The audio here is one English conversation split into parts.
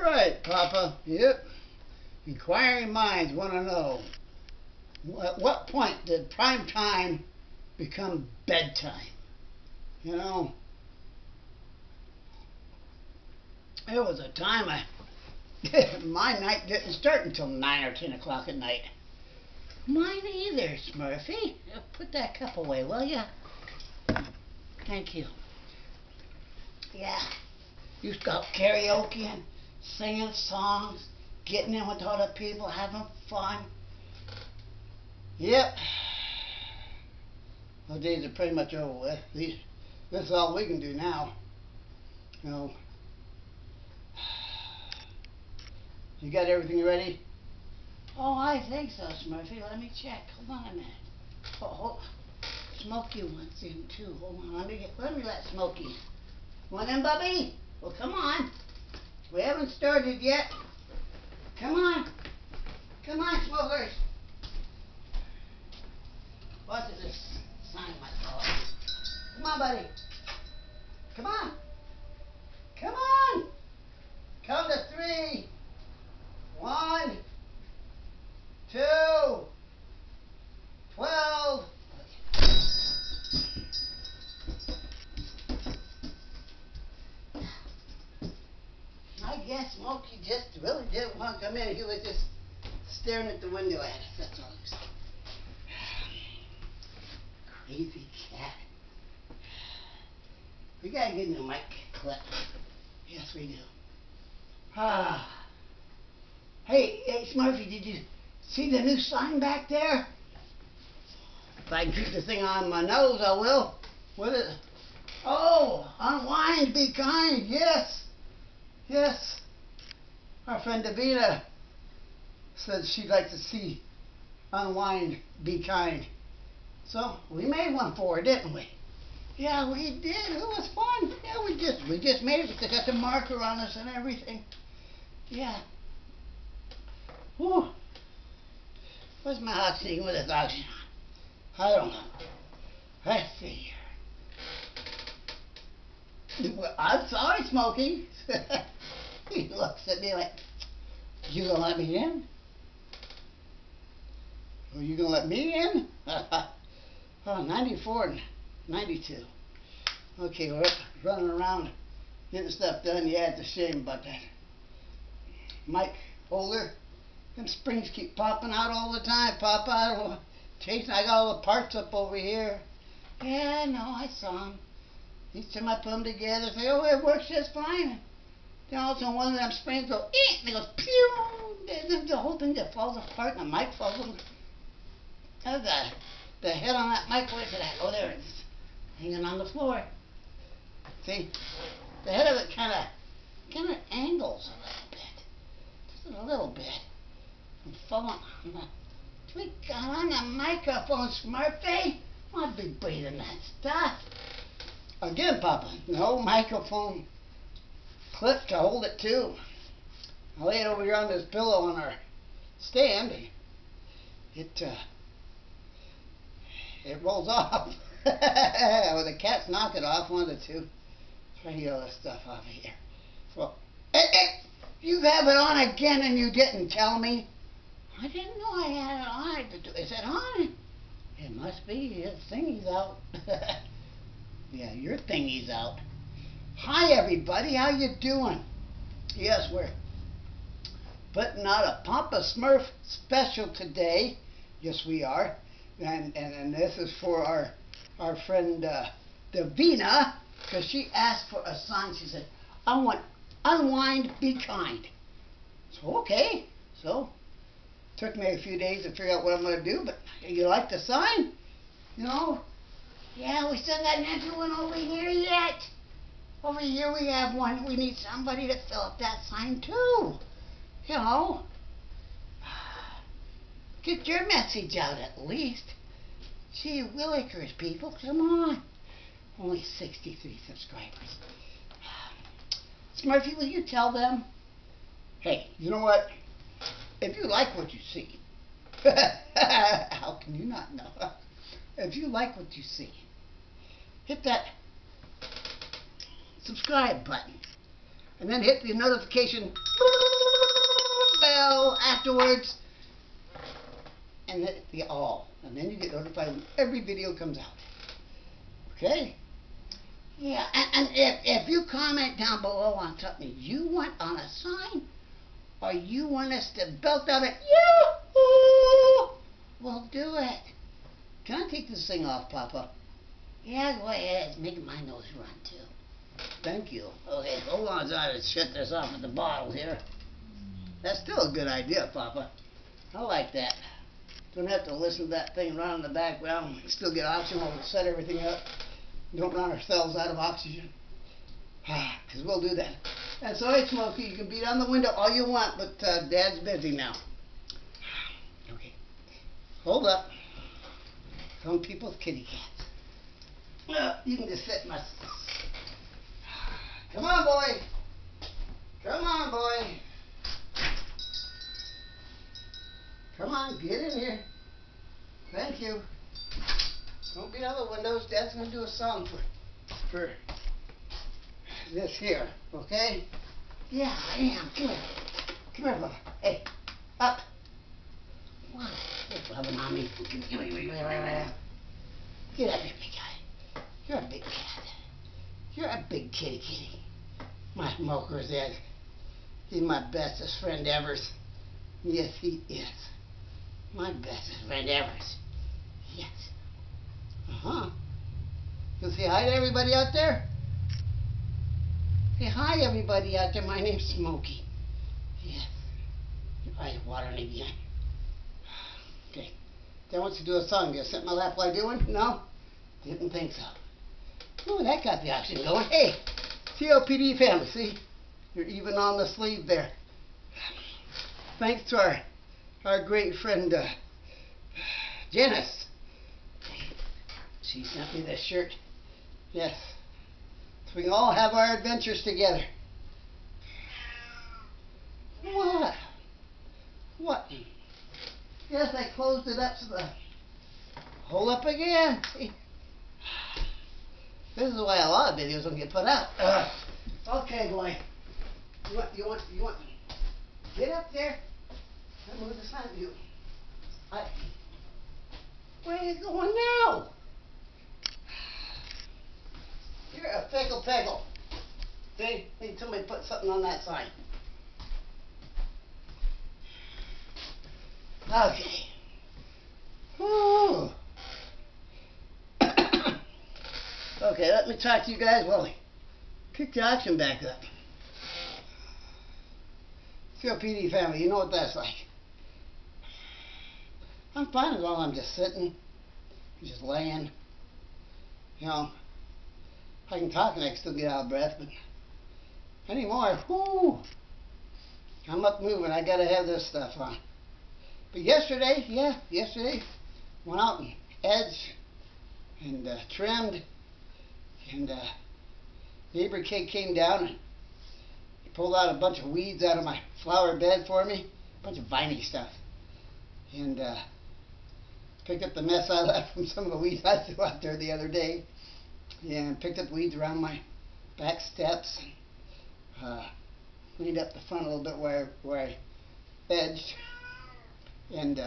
right, Papa. Yep. Inquiring minds want to know, at what point did prime time become bedtime? You know, there was a time my night didn't start until 9 or 10 o'clock at night. Mine either, Smurfy. Put that cup away, will ya? Thank you. Yeah. Used to go karaoke and singing songs, getting in with other people, having fun. Yep. Those days are pretty much over with. This is all we can do now. You know. You got everything ready? Oh, I think so, Smurfy. Let me check. Hold on a minute. Oh, Smokey wants in too. Hold on. Let me let Smokey. Want in, Bubby? Well, come on. We haven't started yet. Come on. Come on, smokers. Watch this sign my collar. Come on, buddy. Come on. Come on. Count to 3. 1, 2, 12. I guess Smokey just really didn't want to come in. He was just staring at the window at us. That's all he was. Crazy cat. We gotta get a new mic clip. Yes, we do. Hey, Smurfy, did you see the new sign back there? If I can keep the thing on my nose, I will. What is it? Oh, unwind, be kind. Yes. Yes. Our friend Davina said she'd like to see unwind, be kind. So we made one for her, didn't we? Yeah, we did. It was fun. Yeah, we just made it. They got the marker on us and everything. Yeah. Whew. Where's my oxygen with his oxygen on? I don't know. Let's see here. Well, I'm sorry, Smokey. He looks at me like, you gonna let me in? Are you gonna let me in? Oh, 94 and 92. Okay, we're running around getting stuff done. Yeah, it's a shame about that. Mic holder. Them springs keep popping out all the time. Pop out. Chasing. I got all the parts up over here. Yeah, no, I saw them. Each time I put them together, say, oh, it works just fine. Then all of a sudden one of them springs goes, and it goes, pew! The whole thing just falls apart and the mic falls on the head on that mic. Where's it at? Oh, there it is. Hanging on the floor. See? The head of it kind of angles a little bit. Just a little bit. I'm falling on the... We got on the microphone, Smurfy. I'd be breathing that stuff. Again, Papa, no microphone clip to hold it to. I lay it over here on this pillow on our stand. It rolls off. Or the cats knock it off, one of the two. Try to get all this stuff off of here. Well, hey, you have it on again and you didn't tell me. I didn't know I had it on. Is it on? It must be. Your thingy's out. Yeah, your thingy's out. Hi, everybody. How you doing? Yes, we're putting out a Papa Smurf special today. Yes, we are. And this is for our friend Davina, because she asked for a sign. She said, I want unwind, be kind. So, okay. So, took me a few days to figure out what I'm going to do, but you like the sign? You know? Yeah, we still got another one over here yet. Over here we have one. We need somebody to fill up that sign too. You know? Get your message out at least. Gee willikers, people, come on. Only 63 subscribers. Smurfy, will you tell them? Hey, you know what? If you like what you see, how can you not know? If you like what you see, hit that subscribe button. and then hit the notification bell afterwards, and hit the all, and then you get notified when every video comes out. Okay? Yeah, and if you comment down below on something you want on a sign, or you want us to belt out it, Yahoo! We'll do it. Can I take this thing off, Papa? Yeah, go ahead. It's making my nose run, too. Thank you. Okay, hold on as I shut this off with the bottle here. That's still a good idea, Papa. I like that. Don't have to listen to that thing run in the background. We can still get oxygen while we set everything up. Don't run ourselves out of oxygen. Because we'll do that. And so, hey, Smokey, you can beat on the window all you want, but Dad's busy now. Okay. Hold up. Some people's kitty cats. You can just sit in my... Come on, boy. Come on, boy. Come on, get in here. Thank you. Don't beat on the windows. Dad's going to do a song for this here, okay? Yeah, I am. Come here. Come here, Bubba. Hey, up. Wow. You're loving on me. Get up here, big guy. You're a big cat. You're a big kitty. My smoker's Ed. He's my bestest friend ever. Yes, he is. My bestest friend ever. Yes. Uh-huh. You say hi to everybody out there? Say hi, everybody out there. My name's Smokey. Yes. Your eyes watering again. Okay. Dad wants to do a song. You gonna sit in my lap while I do one? No? Didn't think so. Oh, that got the oxygen going. Hey, COPD family. See? You're even on the sleeve there. Thanks to our great friend, Janice. She sent me this shirt. Yes. So we can all have our adventures together. What? What? Yes, I closed it up so the... Hold up again. See? This is why a lot of videos don't get put out. Okay, boy. You want... Get up there. Let me move the sign. Where are you going now? You're a pickle. See? Need somebody to put something on that sign. Okay. Whew. Okay, let me talk to you guys while we kick the oxygen back up. COPD family, you know what that's like. I'm fine as long as I'm just sitting, just laying. You know, I can talk and I can still get out of breath, but anymore, whoo, I'm up moving. I gotta have this stuff on. But yesterday, went out and edged and trimmed, and neighbor kid came down and pulled out a bunch of weeds out of my flower bed for me, a bunch of viney stuff, and picked up the mess I left from some of the weeds I threw out there the other day, and picked up weeds around my back steps, and cleaned up the front a little bit where I edged, and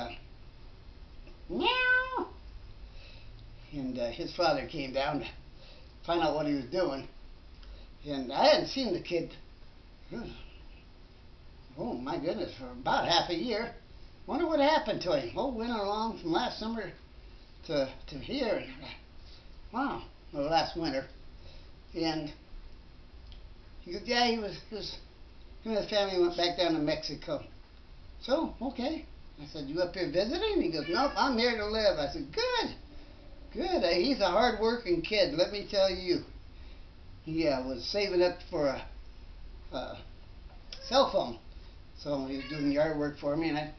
meow, and his father came down to find out what he was doing, and I hadn't seen the kid, oh my goodness, for about half a year. Wonder what happened to him. Oh, went along from last summer to here. Wow, well, last winter. And he goes, yeah, he was him and his family went back down to Mexico. So, okay. I said, you up here visiting? He goes, nope, I'm here to live. I said, good. He's a hard-working kid, let me tell you. He was saving up for a cell phone. So he was doing yard work for me, and I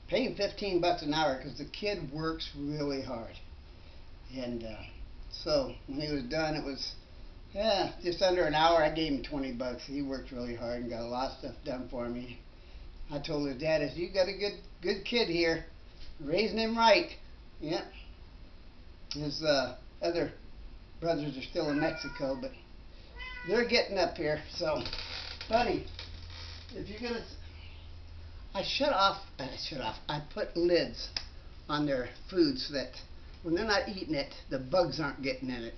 paid him $15 an hour because the kid works really hard. And so when he was done, it was just under an hour. I gave him $20. He worked really hard and got a lot of stuff done for me. I told his dad, I said, you got a good kid here, raising him right. Yep. His other brothers are still in Mexico, but they're getting up here. So Buddy, if you're gonna, I put lids on their food so that when they're not eating it, the bugs aren't getting in it.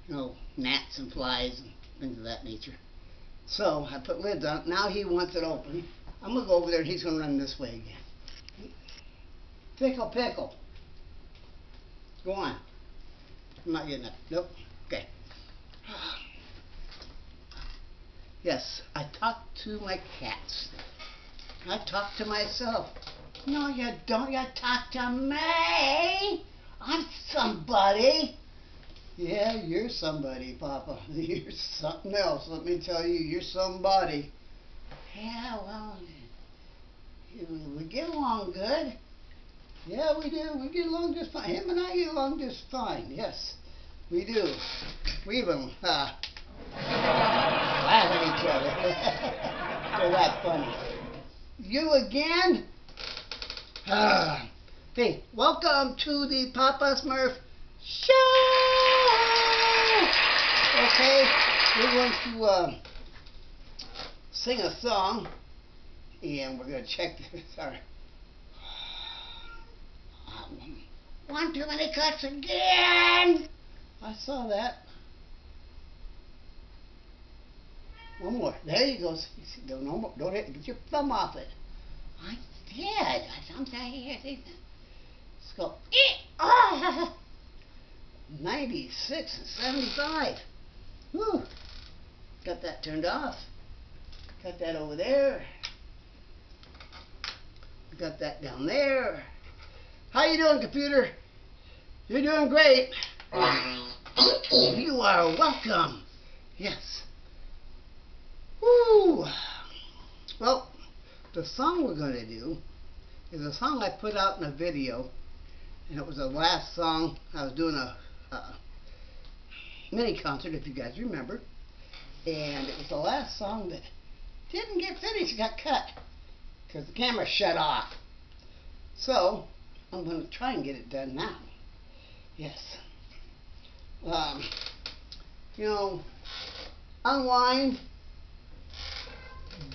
You know, gnats and flies and things of that nature. So I put lids on it. Now he wants it open. I'm gonna go over there and he's gonna run this way again. Pickle, pickle. Go on. I'm not getting it. Nope. Okay. Yes, I talk to my cats. I talk to myself. No, you don't. You talk to me. I'm somebody. Yeah, you're somebody, Papa. You're something else. Let me tell you, you're somebody. Yeah, well, we get along good. Yeah, we do. We get along just fine. Him and I get along just fine. Yes, we do. We even laugh at each other. They're that funny. You again? Hey, welcome to the Papa Smurf Show! Okay, we're going to sing a song, and we're going to check this. Sorry. One too many cuts again! I saw that. One more. There you go. No more. Don't hit. Get your thumb off it. I did. I'm saying here. Let's go. 96 and 75. Whew. Got that turned off. Got that over there. Got that down there. How you doing, computer? You're doing great. You are welcome. Yes. Woo! Well, the song we're going to do is a song I put out in a video, and it was the last song. I was doing a mini concert, if you guys remember, and it was the last song that didn't get finished. It got cut because the camera shut off. So I'm going to try and get it done now. Yes. You know, unwind.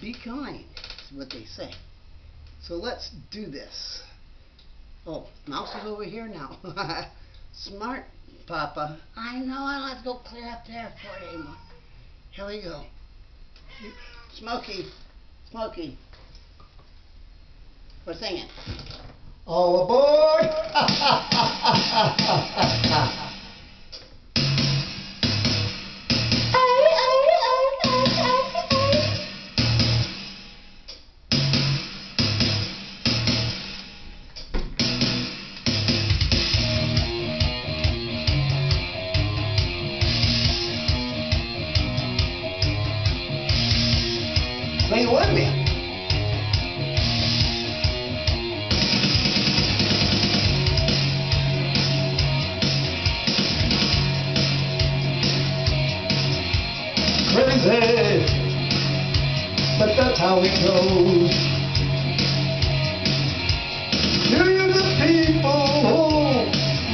Be kind, is what they say. So let's do this. Oh, mouse is over here now. Smart, Papa. I know, I don't have to go clear up there for it anymore. Here we go. Smokey, Smokey. We're singing. All aboard! Sing it with me. Crazy, but that's how it goes. Millions of people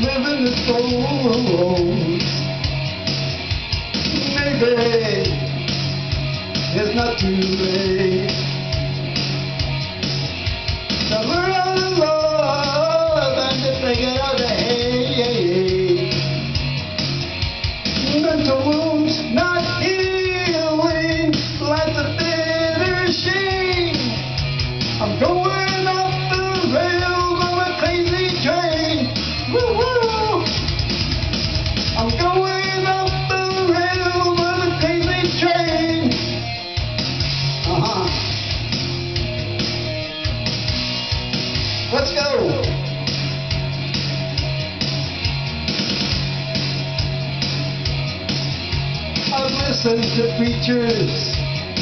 live in this world. Maybe it's not too late to learn how to love and to figure out the hate. Mental wounds not healing, life's a bitter shame. I'm going off the rails on a crazy train. Woo-woo! I'm going off the rails on a crazy train. Let's go. I've listened to preachers,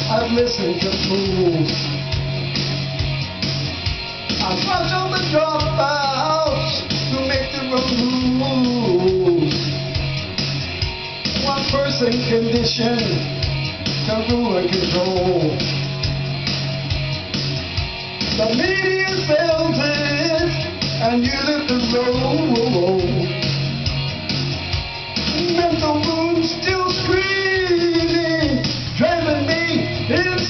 I've listened to fools, I've watched all the dropouts who make their own rules. One person conditioned to rule and control. The media sells it, and you live the road. Mental wounds still screaming, driving me insane.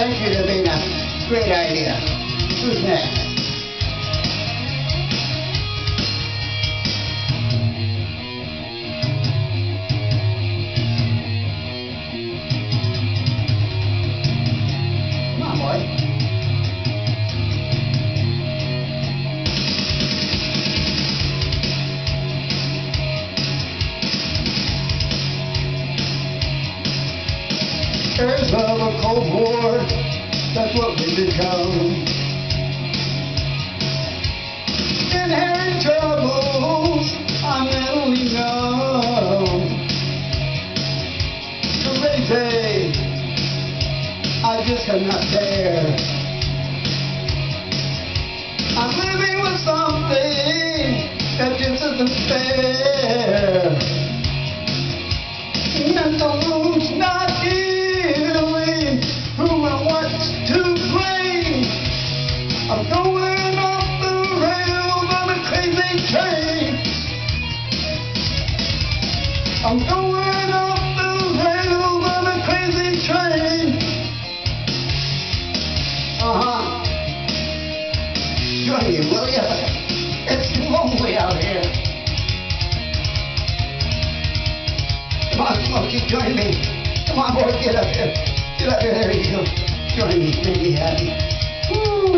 Thank you, Davina. Great idea. Who's next? Come on, boy. Heirs of a Cold War, that's what we become. Inherent troubles, I'm mentally numb. Crazy, I just cannot bear. I'm living with something that just isn't fair. Mental wounds not healing, whom I want to blame. I'm going off the rails on a crazy train. I'm going off the rails on a crazy train. Join me, will ya? It's lonely out here. Come on, Smokey, join me. Come on, boy, get up here. Get up here, there you go. Join me, make me happy. Woo!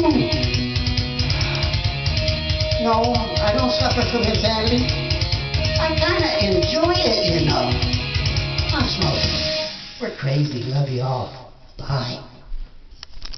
No, I don't suffer from insanity. I kinda enjoy it, you know. Come on, Smokey. We're crazy, love you all. Bye.